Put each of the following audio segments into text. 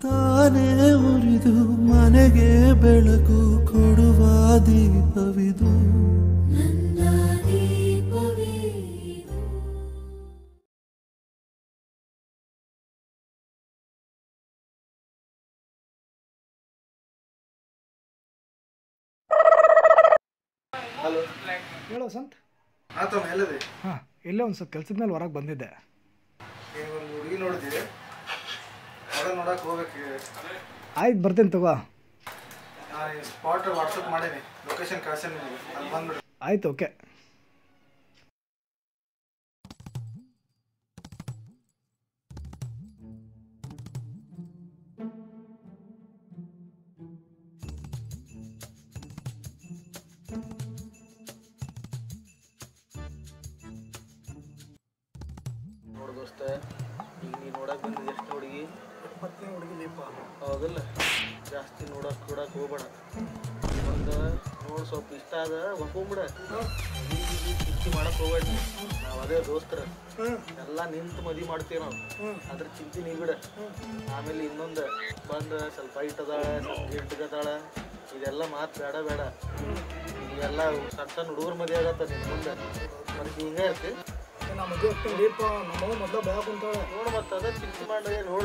ತಾನೇ ಉರಿದು ಮನೆಗೆ ಬೆಳಕು ಕೊಡುವ ದೀಪವಿದು. ಹಲೋ ಹೇಳೋ ಸಂತ್. ಆತಮ್ಮ ಎಲ್ಲದೆ? ಹಾಂ, ಎಲ್ಲೇ ಒಂದು ಸ್ವಲ್ಪ ಕೆಲ್ಸದ ಮೇಲೆ ಹೊರಗೆ ಬಂದಿದ್ದೆ. ಒಂದು ಹುಡುಗಿ ನೋಡಿದ್ವಿ, ನೋಡಕ್ಕೆ ಹೋಗ್ಬೇಕು. ಆಯ್ತು, ಬರ್ತೀನಿ ತಗೋ. ಸ್ಪಾಟ್ ವಾಟ್ಸಪ್ ಮಾಡೀನಿ, ಲೊಕೇಶನ್ ಕಳ್ಸೀನಿ, ಅಲ್ಲಿ ಬಂದ್ಬಿಡಿ. ಆಯ್ತು, ಓಕೆ. ನೋಡು ದೋಸ್ತ, ಈಗ ನೀ ನೋಡಕ್ಕೆ ಬಂದಿದ್ದು ಎಷ್ಟು ಹುಡುಗಿ? 20ನೇ ಹುಡುಗಿ ಲೀಪ. ಹೌದಲ್ಲ, ಜಾಸ್ತಿ ನೋಡಕ್ಕೆ ಹೋಗ್ಬೇಡ. ಒಂದು ನೋಡಿ ಸ್ವಲ್ಪ ಇಷ್ಟ ಆದ ಒಪ್ಕೊಂಬಿಡ. ಚಿಂತೆ ಮಾಡಕ್ಕೆ ಹೋಗ್ಬೇಡಿ. ನಾವು ಅದೇ ದೋಸ್ತರ ಎಲ್ಲ ನಿಂತು ಮದುವೆ ಮಾಡ್ತೀವಿ ನಾವು. ಅದ್ರ ಚಿಂತೆ ನೀ ಬಿಡ. ಆಮೇಲೆ ಇನ್ನೊಂದು ಬಂದು ಸ್ವಲ್ಪ ಹೈಟ್ ಅದಾಳ, ಸ್ವಲ್ಪ ಗಿಡ್ಡಗದಾಳ, ಇದೆಲ್ಲ ಮಾತು ಬೇಡ. ಈಗೆಲ್ಲ ಸಣ್ಣ ಸಣ್ಣ ಹುಡುಗರು ಮದುವೆ ಆಗತ್ತ ನಿನ್ನ ಮುಂದೆ. ಮತ್ತೆ ಹಿಂಗೆ ಇರ್ತಿ. ನಾ ಮದುವೆ ಆಗ್ತೀನಿ ಲೀಪ. ನಮ್ಮ ಮೊದಲ ಭಯ ಕುಂತಾಳೆ. ನೋಡು, ಮತ್ತೆ ಅದೇ ಚಿಂತೆ ಮಾಡಿ ನೋಡ.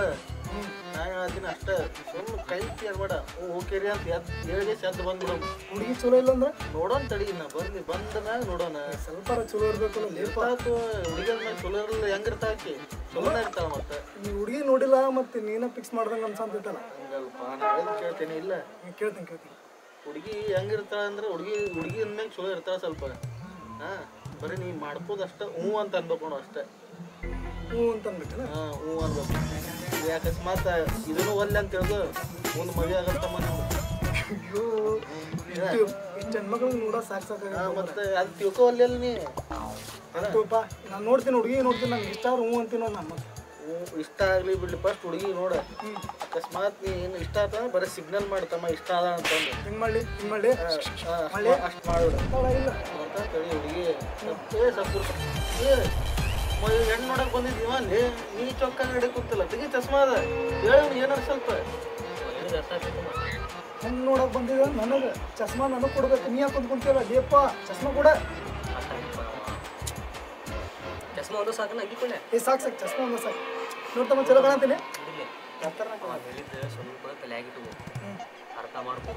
ನಾ ಹೇಳ್ತೀನಿ ಅಷ್ಟೇ, ಸುಮ್ಮನೆ ಕೈ ಕೇಳ್ಬೇಡ. ಹೋಗ್ಕೇರಿ ಅಂತ ಹೇಳಿ ಸದ್ದು ಬಂದ್ಬಿಡು. ಹುಡುಗಿ ಚಲೋ ಇಲ್ಲ ಅಂದ್ರೆ ನೋಡೋಣ ತಡಿ, ನಾ ಬಂದನಾಗ ನೋಡೋಣ. ಸ್ವಲ್ಪ ಚಲೋ ಇರ್ಬೇಕಲ್ಲ ಲೀಪ. ಹುಡುಗಿಯ ಮೇಲೆ ಚಲೋ ಇರಲ್ಲ, ಹೆಂಗಿರ್ತಾ ಆಕಿ ಚಲೋನ ಇರ್ತಾಳ. ಮತ್ತೆ ನೀ ಹುಡುಗಿ ನೋಡಿಲ್ಲ, ಮತ್ತೆ ನೀನ ಫಿಕ್ಸ್ ಮಾಡ್ದಂಗೆ ಅನ್ಸಂತೈತಲ್ಲ. ಹಂಗಲ್ಪ, ನಾ ಹೇಳಿ ಕೇಳ್ತೀನಿ. ಇಲ್ಲ, ಕೇಳ್ತೀನಿ. ಹುಡುಗಿ ಹೆಂಗಿರ್ತಾಳ ಅಂದ್ರೆ ಹುಡುಗಿ ಅಂದ್ಮೇಲೆ ಚಲೋ ಇರ್ತಾಳ ಸ್ವಲ್ಪ. ಹಾಂ, ಬರೀ ನೀ ಮಾಡ್ಬೋದು ಅಷ್ಟೇ. ಹ್ಞೂ ಅಂತ ಅನ್ಬೇಕು ನೋಡು ಅಷ್ಟೇ. ಹ್ಞೂ ಅಂತ ಅನ್ಬೇಕಲ್ಲ. ಹಾಂ, ಹ್ಞೂ ಅನ್ಬೇಕು. ಈಗ ಅಕಸ್ಮಾತ್ ಇದನ್ನು ಒಲ್ಲೆ ಅಂತ ಹೇಳ್ದು ಮುಂದೆ ಮದುವೆ ಆಗತ್ತಮ್ಮ ನಿಮ್ಗೆ. ಅಯ್ಯೋ, ಇಷ್ಟು ಹೆಣ್ಮಕ್ಳು ನೋಡೋ ಸಾಕು. ಮತ್ತೆ ಅದು ತಿಳ್ಕೊವಲ್ಲ ನೀ. ಆಯ್ತುಪ್ಪ, ನಾನು ನೋಡ್ತೀನಿ, ಹುಡುಗಿ ನೋಡ್ತೀನಿ. ನಂಗೆ ಇಷ್ಟ ಆದ್ರೆ ಹ್ಞೂ ಅಂತೀನಿ ನೋಡಿ. ನಮ್ಮ ಇಷ್ಟ ಆಗಲಿ ಬಿಡ್ಲಿ, ಫಸ್ಟ್ ಹುಡುಗಿ ನೋಡ. ಅಕಸ್ಮಾತ್ ನೀ ಏನು ಇಷ್ಟ ಆತ ಬರೀ ಸಿಗ್ನಲ್ ಮಾಡ್ತಮ್ಮ ಇಷ್ಟ ಅದ ಅಂತಂದು. ಹಿಂಗೆ ಮಾಡಲಿ ಅಷ್ಟು ಮಾಡ್ಬಿಡ. ಇಲ್ಲ ಅಂತ ತಡಿ ಹುಡುಗಿ ಹೆಣ್ಣು ನೋಡಕ್ ಬಂದಿದ್ದೀವ ಅಲ್ಲಿ. ನೀ ಚೊಕ್ಕ ನಡಿ ಕೂತಿಲ್ಲ, ತೆಗಿ ಚಸ್ಮಾ ಅದ. ಹೇಳು ಏನಾರ ಸ್ವಲ್ಪ ಹೆಣ್ಣು ನೋಡಕ್ ಬಂದಿದ್ದ ನನಗೆ ಚಸ್ಮಾ ನನಗೆ ಕೊಡ್ಬೇಕು. ನೀ ಯಾಕೆ ಕುಂತ್ಕೊಂತೀರ ಲೇಪ? ಚಸ್ಮಾ ಕೊಡ. ಚಸ್ಮಾ ಒಂದು ಸಾಕು ನಂಗಿಕೊಳ್ಳೆ. ಸಾಕು ಚಸ್ಮಾ ಒಂದು ಸಾಕು. ನೋಡ್ತಮ್ಮ ಚಲೋ ಕಾಣತೀನಿ. ಹೇಳಿದ್ದೆ ಸ್ವಲ್ಪ ತಲೆಯಾಗಿಟ್ಟು ಅರ್ಥ ಮಾಡ್ಕೊ.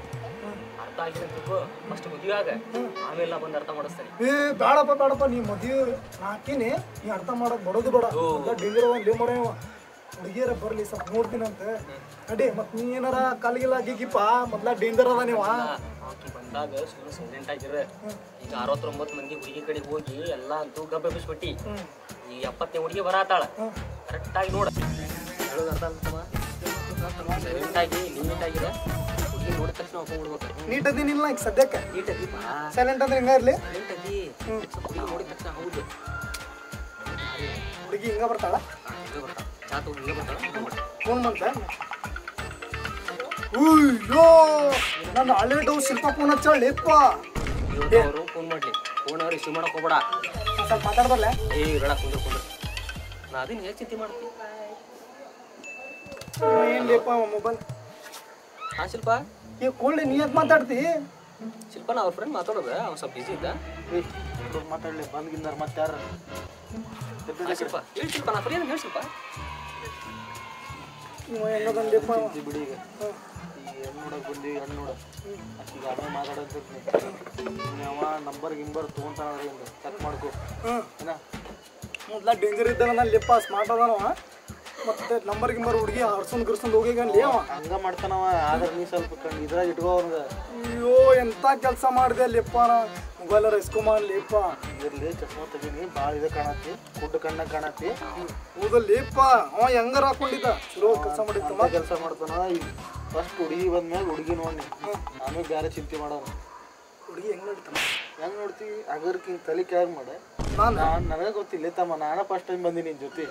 ಅರ್ಥ ಆಗಿಲ್ಲ ತಿಳ್ಕೊ, ಫಸ್ಟ್ ಮದುವೆ ಆಗ, ಆಮೇಲೆ ನಾ ಬಂದು ಅರ್ಥ ಮಾಡಿಸ್ತೇನೆ. ಬೇಡಪ್ಪ, ನೀ ಮದುವೆ ಹಾಕಿನಿ. ನೀ ಅರ್ಥ ಮಾಡೋದು ಬಡೋದು ಬೇಡ. ಡೇಂಜರ್ ಲೇ ಮಾಡೋ ಹುಡುಗಿಯರ ಬರಲಿ ಸ್ವಲ್ಪ ನೋಡ್ತೀನಿ ಅಂತ ನಡಿ. ಮತ್ತೆ ನೀ ಏನಾರ ಕಾಲಿಗೆಲ್ಲ ಗಿಗಿಪ್ಪ ಮೊದ್ಲ ಡೇಂಜರ್ ಅದ ನೀವು. ಆಕಿ ಬಂದಾಗ ಸುಮ್ಮನೆ ಸೈಲೆಂಟ್ ಆಗಿರ. ಈಗ 69 ಮಂದಿ ಹುಡುಗಿ ಕಡೆ ಹೋಗಿ ಎಲ್ಲ ಅಂತೂ ಗಬ್ಬ ಬಿಸ್ಬಿಟ್ಟಿ. ಈ 70ನೇ ಹುಡುಗಿ ಬರತ್ತಾಳ. ಕರೆಕ್ಟಾಗಿ ನೋಡ, ಹೇಳೋದು ಅರ್ಥ ಅಂತಮ್ಮ. ಸೈಲೆಂಟಾಗಿ ಲಿಮಿಟಾಗಿರ. ಹುಡುಗಿ ನೋಡಿದ ತಕ್ಷಣ ಒಪ್ಕೊಂಡ್ಬಿಡ್ಬೇಕು. ನೀಟದಿನಿಲ್ಲ ಈಗ ಸದ್ಯಕ್ಕೆ. ನೀಟದೀಪ ಸೈಲೆಂಟ್ ಅಂದ್ರೆ ಹಿಂಗ ಇರ್ಲಿ. ನೀಟದಿ ಹುಡುಗಿ ನೋಡಿದ ತಕ್ಷಣ ಹೌದು ಹುಡುಗಿ ಹಿಂಗ ಬರ್ತಾಳ. ಹಿಂಗೆ ಬರ್ತಾಳ, ಚಾ ತಗೊಂಡು ಹಿಂಗೆ ಬರ್ತಾಳ. ಫೋನ್ ಬಂತ. ಅಯ್ಯೋ, ನನ್ನ ಹಳೆ ಡೌ ಶಿಲ್ಪ ಫೋನ್ ಹಚ್ಚಳಿಪ್ಪ. ಅವರು ಫೋನ್ ಮಾಡ್ಲಿ, ಫೋನ್ ಅವ್ರು ರಿಸೀವ್ ಮಾಡಕ್ ಹೋಗ್ಬೇಡ. ಸ್ವಲ್ಪ ಮಾತಾಡ್ಬರ್ಲೆ. ಬೇಡ ಕುಂದ್ರ. ನಾ ಅದನ್ನ ಹೇಗೆ ಚಿಂತೆ ಮಾಡ್ತೀನಿ. ಏನ್ ಲೇಪ ಮೊಬೈಲ್. ಹಾಂ ಶಿಲ್ಪ, ಈ ಕೊಳ್ಳಿ ನೀ ಯಾಕೆ ಮಾತಾಡ್ತಿ? ಶಿಲ್ಪ ನಾ ಅವ್ರ ಫ್ರೆಂಡ್ ಮಾತಾಡೋದ, ಅವ್ನು ಸ್ವಲ್ಪ ಬಿಸಿ ಇದ್ದ. ಮಾತಾಡ್ಲಿ ಬಂದ್ಗಿಂದಾರ ಮತ್ತೆ ಯಾರು? ಶಿಲ್ಪ ಹೇಳಿ ಶಿಲ್ಪ, ನಾ ಫ್ರೀ ಹೇಳಿ ಶಿಲ್ಪ. ಹೆಂಗದನ್ ಲೇಪ ಬಿಡಿ. ಈಗ ಹೆಣ್ಣು ನೋಡಕ್ ಬಂದಿವಿ, ಹೆಣ್ಣು ನೋಡ ಈಗ ಆಮೇಲೆ ಮಾತಾಡೋದಿರ್ತೀನಿ. ಅವ ನಂಬರ್ ತೊಗೊಂತಾನ, ಚೆಕ್ ಮಾಡ್ಕೊ. ಏನ ಮೊದ್ಲ ಡೇಂಜರ್ ಇದ್ದಾನ ನಾನು ಲೇಪ. ಸ್ಮಾರ್ಟ್ ಅದಾನವ. ಮತ್ತೆ ನಂಬರ್ ಹುಡುಗಿ ಹರ್ಸೊಂದು ಗಿರ್ಸೊಂದು ಹೋಗಿಗನ್ಲಿ ಅವ. ಹಂಗ ಮಾಡ್ತಾನವ. ಆದ್ರೆ ನೀ ಸ್ವಲ್ಪ ಇದ್ರಾಗ ಇಟ್ಕೋ ಅವ್ನಿಗೆ. ಅಯ್ಯೋ, ಎಂತ ಕೆಲಸ ಮಾಡಿದೆ ಲೇಪ. ಮೊಬೈಲರ ಇಸ್ಕೊಂಬನ್ ಲೇಪ. ಇರ್ಲಿ, ಚಸ್ಮಾ ತೆಗೀನಿ. ಭಾಳ ಇದು ಕಾಣತ್ತಿ, ಫುಡ್ ಕಣ್ಣಾಗ ಕಾಣತ್ತಿ. ಹೌದ ಲೇಪ. ಅವ ಹೆಂಗಾರ ಹಾಕೊಂಡಿದ್ದ. ಚಲೋ ಕೆಲಸ ಮಾಡಿತ್ತಮ್ಮ. ಕೆಲಸ ಮಾಡ್ತಾನ. ಈಗ ಫಸ್ಟ್ ಹುಡುಗಿ ಬಂದ್ಮೇಲೆ ಹುಡುಗಿ ನೋಡಿ, ಆಮೇಲೆ ಬೇರೆ ಚಿಂತೆ ಮಾಡೋಣ. ಹುಡುಗಿ ಹೆಂಗ್ ನೋಡ್ತಾನ? ಹೆಂಗ್ ನೋಡ್ತೀವಿ? ಅಗರ್ಕ್ ಹಿಂಗೆ ತಲೆ ಕೆಳಗೆ ಮಾಡ. ನನಗೆ ಗೊತ್ತಿಲ್ಲ ತಮ್ಮ, ನಾನು ಫಸ್ಟ್ ಟೈಮ್ ಬಂದಿ ನಿನ್ ಜೊತೆ.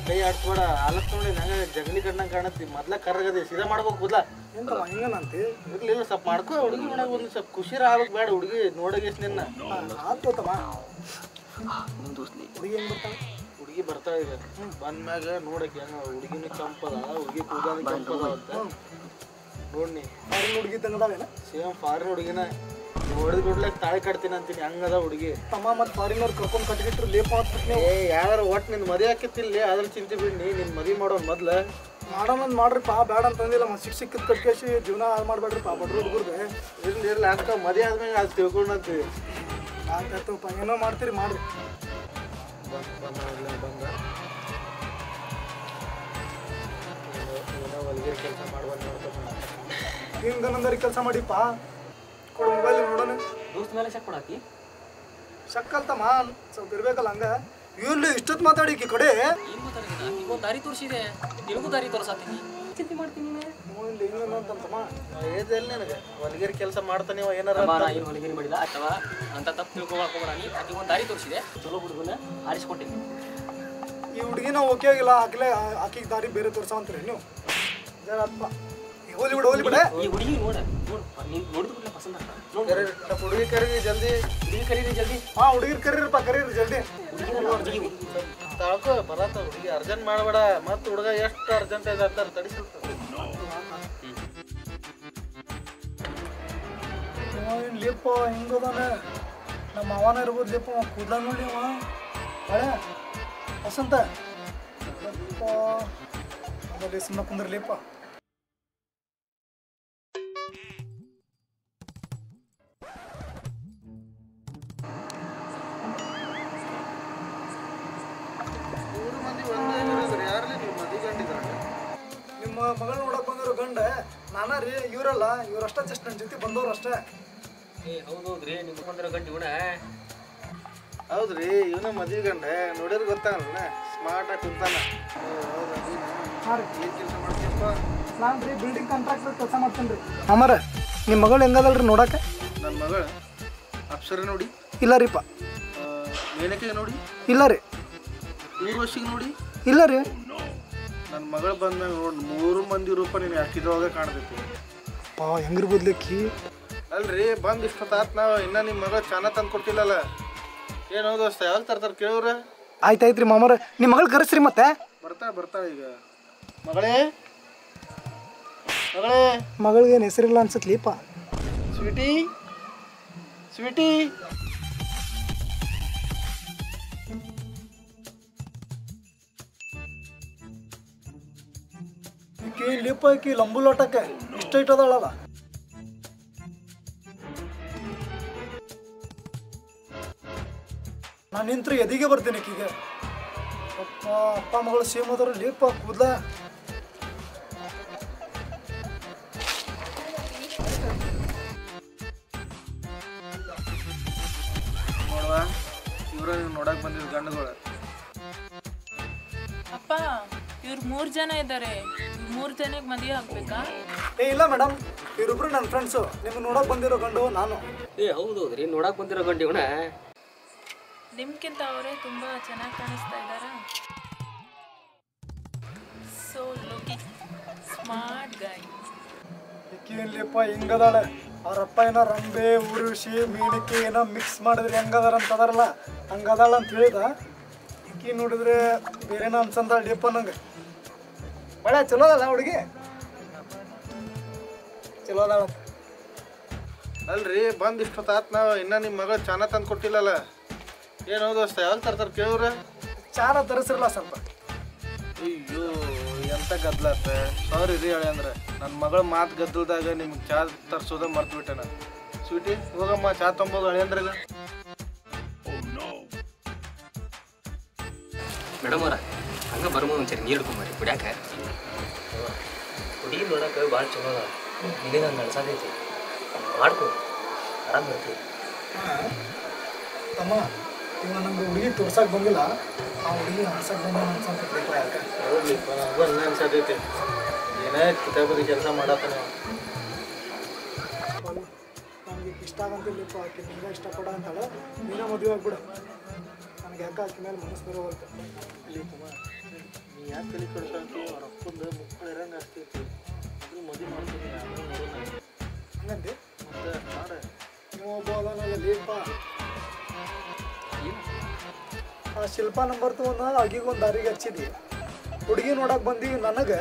ಕೈ ಆಡ್ಸ್ಬೇಡ. ಆಲಸ್ ನೋಡಿ ನಂಗೆ ಜಗಲಿ ಕಣ್ಣಂಗೆ ಕಾಣತ್ತಿ. ಮೊದ್ಲ ಕರ್ಗದೆ ಸೀದಾ ಮಾಡ್ಬೇಕು ಕೂದಲ. ಎಂತ ಹಿಂಗನಂತೆ? ಇರ್ಲಿಲ್ಲ, ಸ್ವಲ್ಪ ಮಾಡ್ಕೋ. ಹುಡುಗಿ ನೋಡಕ್ ಒಂದು ಸ್ವಲ್ಪ ಖುಷಿರ ಆಗ್ಬೇಕು. ಬೇಡ ಹುಡುಗಿ ನೋಡಗೆ ನಿನ್ನ ಆತೋತಮ್ಮ. ನಿಮ್ಮ ದೋಸ್ತಿ ಹುಡುಗಿ ಹೆಂಗ್ ಬರ್ತಾಳೆ? ಹುಡುಗಿ ಹುಡುಗಿ ಬರ್ತಾ ಇದೆ ಬಂದ್ಮ್ಯಾಗ ನೋಡಕ್ಕೆ ಹೆಂಗ ಹುಡುಗಿನ ಕೆಂಪದ ಹುಡುಗಿ ಕೂದಲ ಕೆಂಪದ ಅಂತ ನೋಡ್ನಿ ಫಾರಿನ್ ಹುಡುಗಿ ತಂಗದಾವೇನ ಸೇಮ್ ಫಾರಿನ್ ಹುಡುಗಿನ ಹೊಡೆದ್ ಬಿಡ್ಲಕ್ ತಾಳಿ ಕಟ್ತೀನಿ ಅಂತೀನಿ ಹಂಗದ ಹುಡುಗಿ ತಮ್ಮ ಮತ್ತು ಫಾರಿನವ್ರು ಕರ್ಕೊಂಡು ಕಟ್ಗಿಟ್ರು ಲೇಪ ಹಾಕ್ಬಿಟ್ಟು ಏ ಯಾರು ಒಟ್ಟು ನಿನ್ನ ಮದುವೆ ಹಾಕಿತ್ತಿಲ್ಲ ಅದ್ರ ಚಿಂತೆ ಬಿಡ್ನಿ ನಿನ್ನ ಮದುವೆ ಮಾಡೋನ್ ಮೊದ್ಲು ಮಾಡೋಣಂದ್ ಮಾಡ್ರಿಪ್ಪ ಬೇಡ ಅಂತಂದಿಲ್ಲ ಮತ್ತು ಸಿಕ್ಕಿದ್ ಕಟ್ಕೇಸಿ ಜೀವನ ಹಾಳು ಮಾಡ್ಬೇಡ್ರಿಪ್ಪ ಬಡ್ರು ಹುಡುಗರ್ದೆ ಇರ್ಲಿ ಅಕ್ಕ ಮದುವೆ ಆದ್ಮೇಲೆ ಅದು ತಿಳ್ಕೊಂಡಂತೀವಿ ಆಯ್ತಾಯ್ತಪ್ಪ ಏನೋ ಮಾಡ್ತೀರಿ ಮಾಡ್ರಿ ಬಂದ ಏನೋ ಹೊಲಿಗೆ ಕೆಲಸ ಮಾಡ್ಬಂದು ನೋಡ್ತಾನೆ ಹಿಂಗನಂದರಿ ಕೆಲಸ ಮಾಡಿಪ್ಪ ಕೊಡು ಮೊಬೈಲ್ ನೋಡೋಣ ದೋಸ್ತ ಮೇಲೆ ಚೆಕ್ ಮಾಡಾಕಿ ಶಕ್ಕಲ್ತಮ್ಮ ಸ್ವಲ್ಪ ಇರ್ಬೇಕಲ್ಲ ಹಂಗ ಇಲ್ಲಿ ಇಷ್ಟೊತ್ತು ಮಾತಾಡಿ ಈ ಕಡೆ ಏನು ಮಾತಾಡಿದ ನಿಗೊಂದು ದಾರಿ ತೋರಿಸಿದೆ ನಿನಗೂ ದಾರಿ ತೋರಿಸಾತೀನಿ ಚಿಂತೆ ಮಾಡ್ತೀನಿ ಇಲ್ಲಿ ಹಿಂಗಂತಮ್ಮ ಏಜಲ್ಲಿ ನನಗೆ ಹೊಲಿಗೆ ಕೆಲಸ ಮಾಡ್ತಾನೆ ಇವ ಏನಾರ ನಾ ಏನು ಹೊಲಿಗೆರಿ ಮಾಡಿಲ್ಲ ಅಥವಾ ಅಂತ ತಪ್ಪು ತಿಳ್ಕೊಳ್ಕೋಬೇಡ ನೀ ಆಕೆ ಒಂದು ದಾರಿ ತೋರಿಸಿದೆ ಚಲೋ ಹುಡುಗನ ಆರಿಸ್ಕೊಟ್ಟಿನಿ ಈ ಹುಡುಗಿನ ಓಕೆ ಆಗಿಲ್ಲ ಆಕಿಗೆ ದಾರಿ ಬೇರೆ ತೋರ್ಸವಂತೀರಿ ನೀವು ಜರಪ್ಪ ಹೋಲಿ ಬಿಡ ಈ ಹುಡುಗಿ ನೋಡ ನೀನು ನೋಡಿದ್ರು ಕೂಡ ಪಸಂದ್ ಆಗ್ತಾ ಹುಡುಗಿ ಕರೀರಿ ಜಲ್ದಿ ಹುಡುಗಿ ಕರೀರಿ ಜಲ್ದಿ ಹಾ ಹುಡುಗಿರ್ ಕರೀರಪ್ಪ ಕರೀರಿ ಜಲ್ದಿ ತಾಳ್ಕೊ ಬರತ್ತ ಹುಡುಗಿ ಅರ್ಜೆಂಟ್ ಮಾಡಬೇಡ ಮತ್ತೆ ಹುಡುಗ ಎಷ್ಟು ಅರ್ಜೆಂಟ್ ಇದೆ ಅಂತಾರೆ ತಡಿಸ್ಬೇಕು ಲೇಪ ಹಿಂಗದಾನೆ ನಮ್ಮ ಮಾವನ ಇರ್ಬೋದು ಲೇಪ ಕೂದಲ ನೋಡಿ ಅವ ಹಳೆ ವಸಂತ ಅದಲ್ಲಿ ಸುಮ್ಮನೆ ಕುಂದ್ರಿ ಲೇಪ ನಿಮ್ಮ ಮಗಳು ನೋಡಕ್ ಬಂದಿರೋ ಗಂಡ ನಾನಾ ರೀ ಇವರಲ್ಲ ಇವ್ರಷ್ಟ ಜಸ್ಟ್ ನನ್ನ ಜೊತೆ ಬಂದವ್ರು ಅಷ್ಟೇ ಏ ಹೌದೌದ್ರಿ ನಿಮ್ಮ ಬಂದಿರೋ ಗಂಟೆ ಇವನ ಹೌದ್ರಿ ಇವನ ಮದ್ವಿ ಗಂಡ ನೋಡಿದ್ರೆ ಗೊತ್ತಾಗಲ್ಲ ಸ್ಮಾರ್ಟ್ ಆಗಿ ಕುಂತಾನ ಹಾಂ ರೀ ಏನ್ ಕೆಲಸ ಮಾಡ್ತೀಯಪ್ಪ ನಾನು ರೀ ಬಿಲ್ಡಿಂಗ್ ಕಾಂಟ್ರಾಕ್ಟರ್ ಕೆಲಸ ಮಾಡ್ತೇನೆ ರೀ ಅಮ್ಮಾರ ನಿಮ್ಮ ಮಗಳು ಹೆಂಗದಲ್ರಿ ನೋಡಕ್ಕೆ ನನ್ನ ಮಗಳು ಅಪ್ಸರ ನೋಡಿ ಇಲ್ಲ ರೀಪ ಮೇನಕೆಗೆ ನೋಡಿ ಇಲ್ಲ ರೀ ಊರ್ವಶಿಗೆ ನೋಡಿ ಇಲ್ಲ ರೀ ನನ್ನ ಮಗಳು ಬಂದ್ಮ್ಯಾಗ ನೋಡಿ 3 ಮಂದಿ ರೂಪ ನೀನು ಹಾಕಿದ್ರೊಳಗೆ ಕಾಣ್ತೈತಿ ಪಾ ಹೆಂಗಿರ್ಬೋದ್ಲಿಕ್ಕಿ ಅಲ್ರಿ ಬಂದು ಇಷ್ಟೊತ್ತಾತ್ ನಾವು ಇನ್ನ ನಿಮ್ಮ ಮಗಳು ಚಾನ ತಂದು ಕೊಟ್ಟಿಲ್ಲಲ್ಲ ಏನು ದೋಸ್ತ ಯಾವಾಗ ತರ್ತಾರೆ ಕೇಳವ್ರ ಆಯ್ತಾಯ್ತು ರೀ ಮಾಮರ ನಿಮ್ಮ ಮಗಳು ಕರೆಸ್ರಿ ಮತ್ತೆ ಬರ್ತಾ ಈಗ ಮಗಳೇ ಮಗಳೇ ಮಗಳಿಗೆ ಏನು ಹೆಸರಿಲ್ಲ ಅನ್ಸತ್ಲಿಪ್ಪ ಸ್ವೀಟಿ ಸ್ವೀಟಿ ಈಕಿ ಲಿಪ್ಪ ಈಕಿ ಲಂಬು ಲೋಟಕ್ಕೆ ಇಷ್ಟ ಇಟ್ಟದಳಲ್ಲ ನಾನು ನಿಂತ್ರಿ ಎದಿಗೆ ಬರ್ತೀನಿ ಈಕಿಗೆ ಅಪ್ಪ ಅಪ್ಪ ಮಗಳು ಸೇಮ್ ಅದ್ರ ಲಿಪ್ಪ ಕೂದ್ಲ ನೋಡುವ ಇವ್ರ ನೀವು ನೋಡಕ್ ಬಂದಿದ್ದು ಗಂಡುಗಳು ಅಪ್ಪ ಇವ್ರು 3 ಜನ ಇದ್ದಾರೆ 3 ಜನಕ್ಕೆ ಮದುವೆ ಆಗ್ಬೇಕಾ ಏ ಇಲ್ಲ ಮೇಡಮ್ ಇವರಿಬ್ರು ನನ್ನ ಫ್ರೆಂಡ್ಸು ನಿಮ್ಗೆ ನೋಡಕ್ ಬಂದಿರೋ ಗಂಡು ನಾನು ಏ ಹೌದೌದ್ರಿ ನೋಡಕ್ ಬಂದಿರೋ ಗಂಟೆ ಇವನ ನಿಮ್ಗಿಂತ ಅವರೇ ತುಂಬಾ ಚೆನ್ನಾಗಿ ಕಾಣಿಸ್ತಾ ಇದ್ದಾರಾ ಸೊ ಲುಕಿಂಗ್ ಸ್ಮಾರ್ಟ್ ಗಾಯ್ ಈಕಿ ಇಲ್ಲಿಪ್ಪ ಹಿಂಗದಾಳೆ ಅವ್ರಪ್ಪ ಏನೋ ರಂಬೆ ಉರುಷಿ ಮೀಣಿಕೆ ಏನೋ ಮಿಕ್ಸ್ ಮಾಡಿದ್ರೆ ಹೆಂಗದಾರ ಅಂತ ಅದಾರಲ್ಲ ಹಂಗದಾಳ ಅಂತ ಹೇಳಿದ ಈಕಿ ನೋಡಿದ್ರೆ ಬೇರೆನೋ ಅನ್ಸಂದ ಡಿಪ್ಪ ನಂಗೆ ಒಳ್ಳೆ ಚಲೋ ಅದಲ್ಲ ಹುಡುಗಿ ಚಲೋ ಅದಾಳ ಅಲ್ರಿ ಬಂದು ಇಷ್ಟೊತ್ತಾತ್ ನಾವು ಇನ್ನ ನಿಮ್ಮ ಮಗಳು ಚಾನ ತಂದು ಕೊಟ್ಟಿಲ್ಲಲ್ಲ ಏನು ದೋಸ್ತ ಯಾವಾಗ ತರ್ತಾರೆ ಕೇಳವ್ರ ಚಾನ ತರಿಸಿರಲ್ಲ ಸ್ವಲ್ಪ ಅಯ್ಯೋ ಎಂತ ಗದ್ಲಾತ ಸಾರಿ ರೀ ಹೇಳಿ ಅಂದ್ರೆ ನನ್ನ ಮಗಳ ಮಾತು ಗದ್ದಲ್ದಾಗ ನಿಮ್ಗೆ ಚಾ ತರ್ಸೋದ ಮರ್ತು ಬಿಟ್ಟೆ ನಾನು ಸ್ವೀಟಿ ಹೋಗಮ್ಮ ಚಾ ತೊಂಬೋದು ಹಳಿ ಅಂದ್ರಾಗ ಮೇಡಮ್ ಅವ್ರ ಹಂಗೆ ಬರ್ಬೋದು ಒಂದ್ಸರಿ ನೀರು ಹಿಡ್ಕೊಂಬರ್ರಿ ಕುಡಿಯಾಕ ಹುಡುಗಿ ನೋಡಕ್ಕೆ ಭಾಳ ಚಲೋ ಅದ ನಿನಗೆ ನಾನು ನಡ್ಸೋದೈತಿ ಮಾಡ್ಕೊ ಆರಾಮ್ ಬರ್ತೀವಿ ತಮ್ಮ ಇವ ನಂಗೆ ಹುಡುಗಿ ತೋರ್ಸಕ್ಕೆ ಬಂದಿಲ್ಲ ಆ ಹುಡುಗಿ ಅನ್ಸಕ್ಕೆ ಬಂದ ಅನ್ಸಂತ ಯಾಕೆ ಹೋಗ್ಲಿಪ್ಪ ನನಗೂ ಅನ್ನ ಅನ್ಸತೈತಿ ಏನೇ ಕಿತಾಬದಿ ಕೆಲಸ ಮಾಡತ್ತಾನೆ ನನಗೆ ಇಷ್ಟ ಆಗಂತಿಲ್ಲಪ್ಪ ಆಕೆ ನಿಂಗೆ ಇಷ್ಟಪಡ ಅಂತಾಳೆ ನೀನೇ ಮದುವೆ ಆಗ್ಬಿಡು ನನಗೆ ಯಾಕೆ ಆಕೆ ಮೇಲೆ ಮನಸ್ಸು ಬರೋವಲ್ತು ನೀ ಯಾಕೆ ತಲೆ ಕಡ್ಸಾಕಿ ಅವ್ರ ಅಪ್ಪಂದು ಮುಕ್ಕಳು ಇರಂಗೆ ಆಗ್ತೈತಿ ಅದನ್ನ ಮದುವೆ ಮಾಡ್ತೀನಿ ಆಮೇಲೆ ನೋಡೋಣ ಹಂಗಂತೆ ಮತ್ತೆ ಮಾಡ ನೀವು ಒಬ್ಬ ಅದಾನಲ್ಲ ಲೇಪ ಶಿಲ್ಪ ನಂಬರ್ ತೊಗೊಂಡು ಆಕಿಗೊಂದು ದಾರಿಗೆ ಹಚ್ಚಿದಿ ಹುಡುಗಿ ನೋಡಕ್ಕೆ ಬಂದೀವಿ ನನಗೆ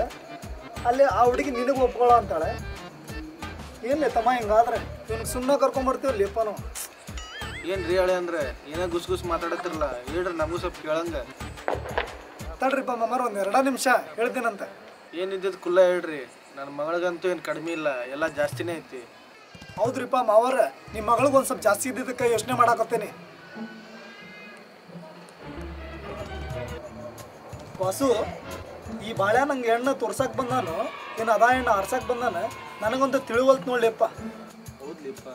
ಅಲ್ಲಿ ಆ ಹುಡುಗಿ ನಿನಗೆ ಒಪ್ಕೊಳ್ಳೋ ಅಂತಾಳೆ ಏನ್ಲೇ ತಮ್ಮ ಹಿಂಗಾದ್ರೆ ಇವ್ನಿಗೆ ಸುಮ್ಮನೆ ಕರ್ಕೊಂಬರ್ತೀವಲ್ಲಿಪ್ಪ ನಾವು ಏನು ರೀ ಹಳೆ ಅಂದ್ರೆ ಏನೇ ಗುಸ್ ಮಾತಾಡತ್ತಿರಲ್ಲ ಹೇಳ್ರಿ ನಮಗೂ ಸ್ವಲ್ಪ ಕೇಳಂಗೆ ತಡ್ರಿಪ್ಪ ಮಾಮಾರ ಒಂದು 2 ನಿಮಿಷ ಹೇಳ್ತೀನಂತೆ ಏನಿದ್ದದ್ದು ಕುಲ್ಲ ಹೇಳ್ರಿ ನನ್ನ ಮಗಳಿಗಂತೂ ಏನು ಕಡಿಮೆ ಇಲ್ಲ ಎಲ್ಲ ಜಾಸ್ತಿನೇ ಐತಿ ಹೌದ್ರಿಪ್ಪ ಮಾವರ ನಿಮ್ಮ ಮಗಳಿಗೆ ಒಂದು ಸ್ವಲ್ಪ ಜಾಸ್ತಿ ಇದ್ದಿದ್ದಕ್ಕೆ ಯೋಚನೆ ಮಾಡಾಕತ್ತೇನೆ ವಾಸು ಈ ಬಾಳೆ ನಂಗೆ ಹೆಣ್ಣು ತೋರ್ಸಕ್ಕೆ ಬಂದಾನು ಏನು ಅದ ಹೆಣ್ಣು ಆರ್ಸಕ್ಕೆ ಬಂದಾನ ನನಗೊಂದು ತಿಳಿವಲ್ತು ನೋಡ್ಲಿಪ್ಪ ಹೌದ್ಲಿಪ್ಪ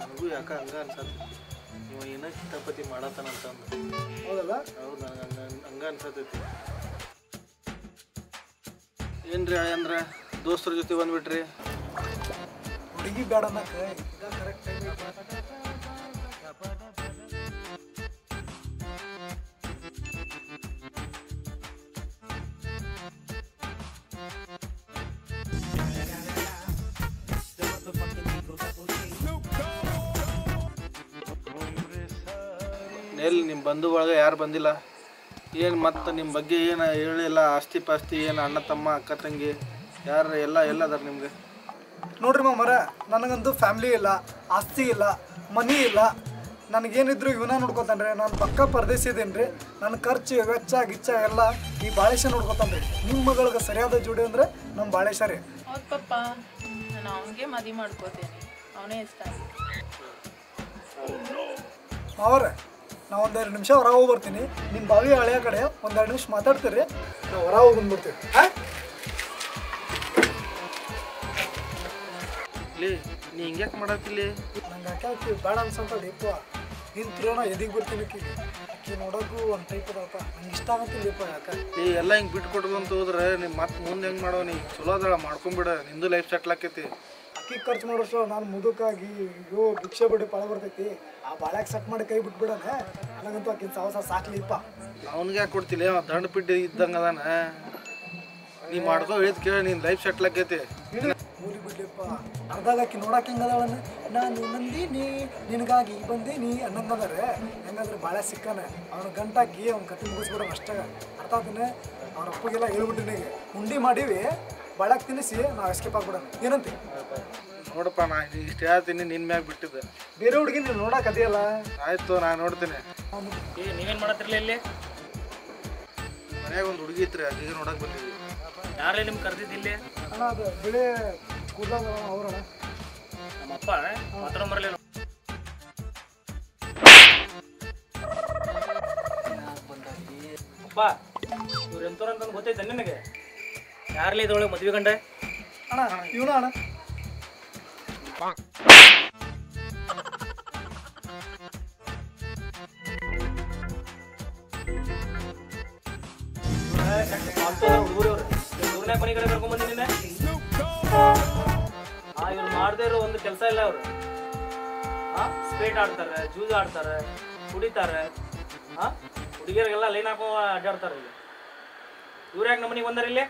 ನನಗೂ ಯಾಕೆ ಹಂಗೆ ಅನ್ಸತ್ತೆ ನೀವು ಏನೋ ಕಿತಾಪತಿ ಮಾಡತ್ತಾನಂತಂದು ಹೌದಲ್ಲ ಹೌದು ನನಗೆ ಹಂಗೆ ಅನ್ಸತೈತಿ ಏನ್ರಿ ಹಳೆ ಅಂದ್ರೆ ದೋಸ್ತರ ಜೊತೆ ಬಂದ್ಬಿಟ್ರಿ ಹುಡುಗಿ ಬೇಡ ಅನ್ನಕ್ಕೆ ಕರೆಕ್ಟ್ ಎಲ್ಲಿ ನಿಮ್ಮ ಬಂಧು ಒಳಗೆ ಯಾರು ಬಂದಿಲ್ಲ ಏನು ಮತ್ತು ನಿಮ್ಮ ಬಗ್ಗೆ ಏನು ಹೇಳಿಲ್ಲ ಆಸ್ತಿ ಪಾಸ್ತಿ ಏನು ಅಣ್ಣ ತಮ್ಮ ಅಕ್ಕ ತಂಗಿ ಯಾರು ಎಲ್ಲ ಅದಾರ ನಿಮ್ಗೆ ನೋಡ್ರಿ ಮಾಮರ ನನಗಂತೂ ಫ್ಯಾಮ್ಲಿ ಇಲ್ಲ ಆಸ್ತಿ ಇಲ್ಲ ಮನಿ ಇಲ್ಲ ನನಗೇನಿದ್ರು ಇವನ ನೋಡ್ಕೊತಾನ್ರಿ ನಾನು ಪಕ್ಕ ಪರದೇಶ ಇದ್ದೀನಿ ರೀ ನನ್ನ ಖರ್ಚು ವೆಚ್ಚ ಗಿಚ್ಚ ಎಲ್ಲ ಈ ಬಾಳೇಶ ನೋಡ್ಕೊತಾನ್ರಿ ನಿಮ್ಮ ಮಗಳಿಗೆ ಸರಿಯಾದ ಜೋಡಿ ಅಂದ್ರೆ ನಮ್ಮ ಬಾಳೇಶ ರೀ ಹೌದು ಪಪ್ಪ ನಾನು ಅವನಿಗೆ ಮದುವೆ ಮಾಡ್ಕೋತೇನೆ ಅವನೇ ಇಷ್ಟ ಮಾವರ ನಾವು ಒಂದು 2 ನಿಮಿಷ ಹೊರಗೆ ಹೋಗಿ ಬರ್ತೀನಿ ನಿಮ್ಮ ಬಾವಿ ಹಳೆಯ ಕಡೆ ಒಂದು 2 ನಿಮಿಷ ಮಾತಾಡ್ತೀರಿ ನಾವು ಹೊರಗೆ ಹೋಗಿ ಬಂದ್ಬಿಡ್ತೀವಿ ಇಲ್ಲಿ ನೀ ಹಿಂಗ್ಯಾಕೆ ಮಾಡತ್ತಿಲ್ಲಿ ನಂಗೆ ಯಾಕೆ ಬೇಡ ಅನ್ಸಂತ ದೀಪ ನಿನ್ನ ತಿರೋಣ ಎದಿಗೆ ಬರ್ತೀನಿ ಆಕಿ ನೋಡೋಕ್ಕೂ ಒಂದು ಟೈಪ್ ಅದಪ್ಪ ನಂಗೆ ಇಷ್ಟ ಆಗತ್ತಿಲ್ಲಪ್ಪ ಯಾಕೆ ಈ ಎಲ್ಲ ಹಿಂಗೆ ಬಿಟ್ಕೊಡ್ದು ಅಂತ ಹೋದ್ರೆ ನೀವು ಮತ್ತೆ ಮುಂದೆ ಹೆಂಗೆ ಮಾಡೋ ನೀ ಚಲೋ ಅದಳ ಮಾಡ್ಕೊಂಬಿಡ ನಿಂದು ಲೈಫ್ ಸೆಟ್ಲ್ ಆಕೈತಿ ಅಕ್ಕಿ ಖರ್ಚು ಮಾಡೋಷ್ಟು ನಾನು ಮುದುಕಾಗಿ ಅಯ್ಯೋ ಭಿಕ್ಷೆ ಬಿಡಿ ಪಳ ಬರ್ತೈತಿ ಆ ಬಾಳ್ಯಾಗ ಸೆಟ್ ಮಾಡಿ ಕೈ ಬಿಟ್ಬಿಡನೆ ನನಗಂತೂ ಆಕಿನ ಸಾವಸ ಸಾಕ್ಲಿಪ್ಪ ಅವ್ನಿಗೆ ಯಾಕೆ ಕೊಡ್ತಿಲ್ಲ ಅವ ದಂಡ ಪಿಟ್ಟಿ ಇದ್ದಂಗೆ ಅದಾನ ನೀ ಮಾಡ್ಕೋ ಹೇಳಿದ್ ಕೇಳಿ ನಿನ್ನ ಲೈಫ್ ಸೆಟ್ಲ್ ಆಕೈತಿ ಮೂಲಿ ಬಿಡ್ಲಿಪ್ಪ ಅರ್ಧಾಗ ಆಕಿ ನೋಡಕ್ಕೆ ಹೆಂಗದವಳನ್ನ ನಾನು ನಂದೀನಿ ನಿನಗಾಗಿ ಬಂದೀನಿ ಅನ್ನಂಗಂದ್ರೆ ಹೆಂಗಂದ್ರೆ ಬಾಳೆ ಸಿಕ್ಕಾನೆ ಅವ್ನ ಗಂಟಾಕಿ ಅವ್ನ ಕತ್ತಿ ಮುಗಿಸ್ಬಿಡೋ ಅಷ್ಟೇ ಅರ್ಥ ಆಗ್ತಾನೆ ಅವ್ರ ಅಪ್ಪಗೆಲ್ಲ ಹೇಳ್ಬಿಟ್ಟಿನಿಗೆ ಉಂಡಿ ಮಾಡೀವಿ ಬಾಳ್ಯಾಗ ತಿನ್ನಿಸಿ ನಾವು ಎಸ್ಕೇಪ್ ಆಗ್ಬಿಡೋಣ ಏನಂತೆ ನೋಡಪ್ಪ ನಾ ಇಷ್ಟು ಹೇಳ್ತೀನಿ ನಿನ್ನ ಮ್ಯಾಗ ಬಿಟ್ಟಿದ್ದೆ ಬೇರೆ ಹುಡುಗಿ ನೀವು ನೋಡಕ್ಕೆ ಅದಿಯಲ್ಲ ಆಯ್ತು ನಾನು ನೋಡ್ತೀನಿ ನೀವೇನು ಮಾಡತ್ತಿರಲಿಲ್ಲ ಇಲ್ಲಿ ಮನ್ಯಾಗ ಒಂದು ಹುಡುಗಿ ಇತ್ತು ಅದೀಗ ನೋಡಕ್ಕೆ ಬಂದಿದ್ವಿ ಯಾರೇ ನಿಮ್ಗೆ ಕರೆದಿದ್ದಿಲ್ಲಿ ಅಣ್ಣ ಅದು ಬಿಳಿ ಕೂದಲ ಅವ್ರಣ್ಣ ನಮ್ಮಪ್ಪ ಮಾತಾಡೋ ಅಪ್ಪ ಇವ್ರು ಎಂತವ್ರು ಅಂತ ಗೊತ್ತೈತೆ ನಿನಗೆ ಯಾರ್ಲಿ ಇದ್ರೊಳಗೆ ಮದ್ವೆ ಗಂಡ ಅಣ್ಣ ಇವನ ಅಣ್ಣ ಊರ್ನಾಗ ಮನೆ ಕಡೆ ಕರ್ಕೊಂಡ್ ಬಂದಿನಿ ಇವ್ರು ಮಾಡದೇ ಇರೋ ಒಂದು ಕೆಲಸ ಇಲ್ಲ ಅವ್ರು ಸ್ಪೇಟ್ ಆಡ್ತಾರೆ ಜೂಜ್ ಆಡ್ತಾರೆ ಕುಡಿತಾರೆ ಹುಡುಗಿಯರಿಗೆಲ್ಲ ಲೈನ್ ಹಾಕೋ ಅಡ್ಡಾಡ್ತಾರೆ ಇಲ್ಲಿ ಇವ್ರು ಯಾಕೆ ನಮ್ಮ ಮನೆಗೆ ಬಂದಾರ ಇಲ್ಲಿ